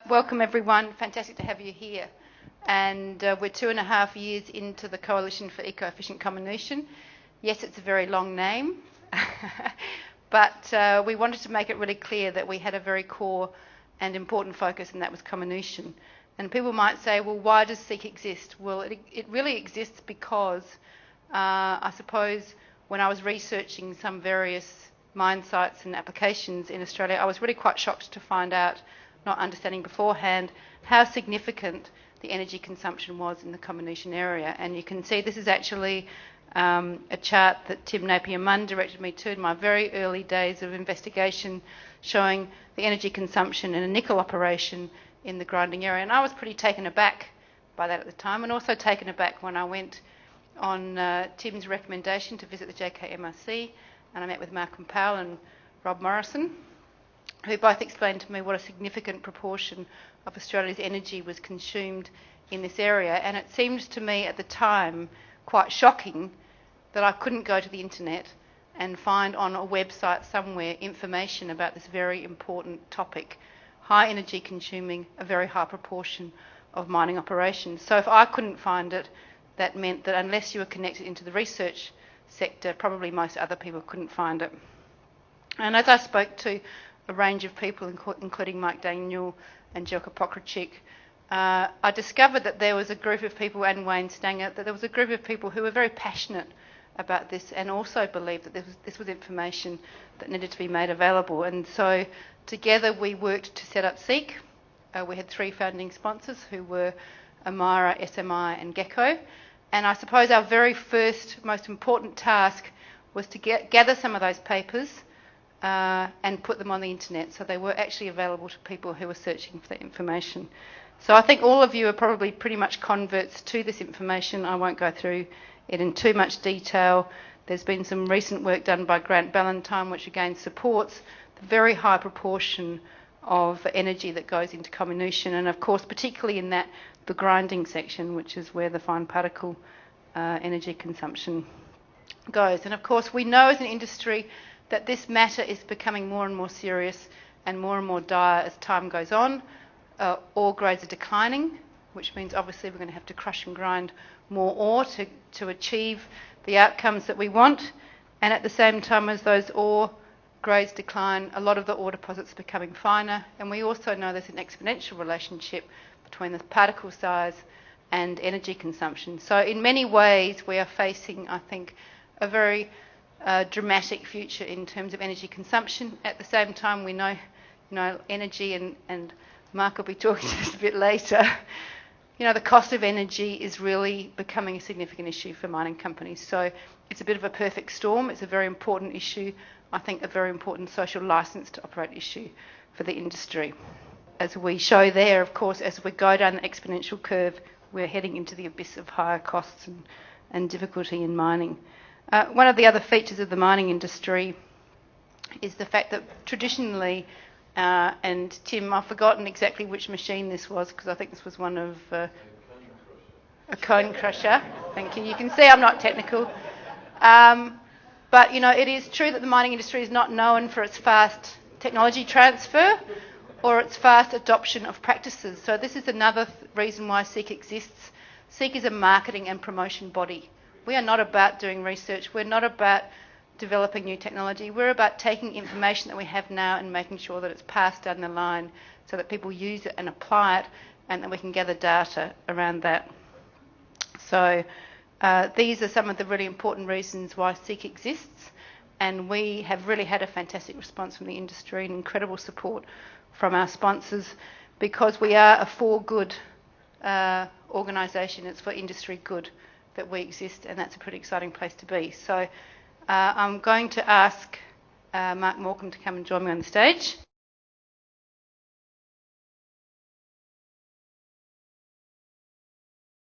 Welcome everyone, fantastic to have you here. And we're 2.5 years into the Coalition for Eco-Efficient Comminution. Yes, it's a very long name, but we wanted to make it really clear that we had a very core and important focus, and that was comminution. And people might say, well, why does CEEC exist? Well, it really exists because I suppose when I was researching some various mine sites and applications in Australia, I was really quite shocked to find out, not understanding beforehand, how significant the energy consumption was in the comminution area. And you can see this is actually a chart that Tim Napier-Munn directed me to in my very early days of investigation, showing the energy consumption in a nickel operation in the grinding area. And I was pretty taken aback by that at the time, and also taken aback when I went on Tim's recommendation to visit the JKMRC, and I met with Malcolm Powell and Rob Morrison, who both explained to me what a significant proportion of Australia's energy was consumed in this area. And it seemed to me at the time quite shocking that I couldn't go to the internet and find on a website somewhere information about this very important topic: high energy consuming, a very high proportion of mining operations. So if I couldn't find it, that meant that unless you were connected into the research sector, probably most other people couldn't find it. And as I spoke to a range of people, including Mike Daniel and Jelka Pokrachik, I discovered that there was a group of people, and Wayne Stanger, that there was a group of people who were very passionate about this and also believed that this was information that needed to be made available. And so together we worked to set up CEEC. We had 3 founding sponsors who were Amira, SMI and Gecko. And I suppose our very first, most important task was to gather some of those papers and put them on the internet, so they were actually available to people who were searching for that information. So I think all of you are probably pretty much converts to this information. I won't go through it in too much detail. There's been some recent work done by Grant Ballantyne, which again supports the very high proportion of energy that goes into comminution, and of course particularly in that the grinding section, which is where the fine particle energy consumption goes. And of course we know as an industry that this matter is becoming more and more serious and more dire as time goes on. Ore grades are declining, which means obviously we're going to have to crush and grind more ore to achieve the outcomes that we want. And at the same time as those ore grades decline, a lot of the ore deposits are becoming finer, and we also know there's an exponential relationship between the particle size and energy consumption. So in many ways we are facing, I think, a very dramatic future in terms of energy consumption. At the same time, we know, energy, and Mark will be talking to us a bit later, the cost of energy is really becoming a significant issue for mining companies. So it's a bit of a perfect storm. It's a very important issue, I think a very important social licence to operate issue for the industry. As we show there, of course, as we go down the exponential curve, we're heading into the abyss of higher costs and difficulty in mining. One of the other features of the mining industry is the fact that traditionally, and Tim, I've forgotten exactly which machine this was, because I think this was one of a cone crusher. Thank you. You can see I'm not technical. But it is true that the mining industry is not known for its fast technology transfer or its fast adoption of practices. So this is another reason why CEEC exists. CEEC is a marketing and promotion body. We are not about doing research. We're not about developing new technology. We're about taking information that we have now and making sure that it's passed down the line so that people use it and apply it, and that we can gather data around that. So these are some of the really important reasons why CEEC exists, and we have really had a fantastic response from the industry and incredible support from our sponsors, because we are a for good organisation. It's for industry good that we exist, and that's a pretty exciting place to be. So I'm going to ask Mark Morcombe to come and join me on the stage.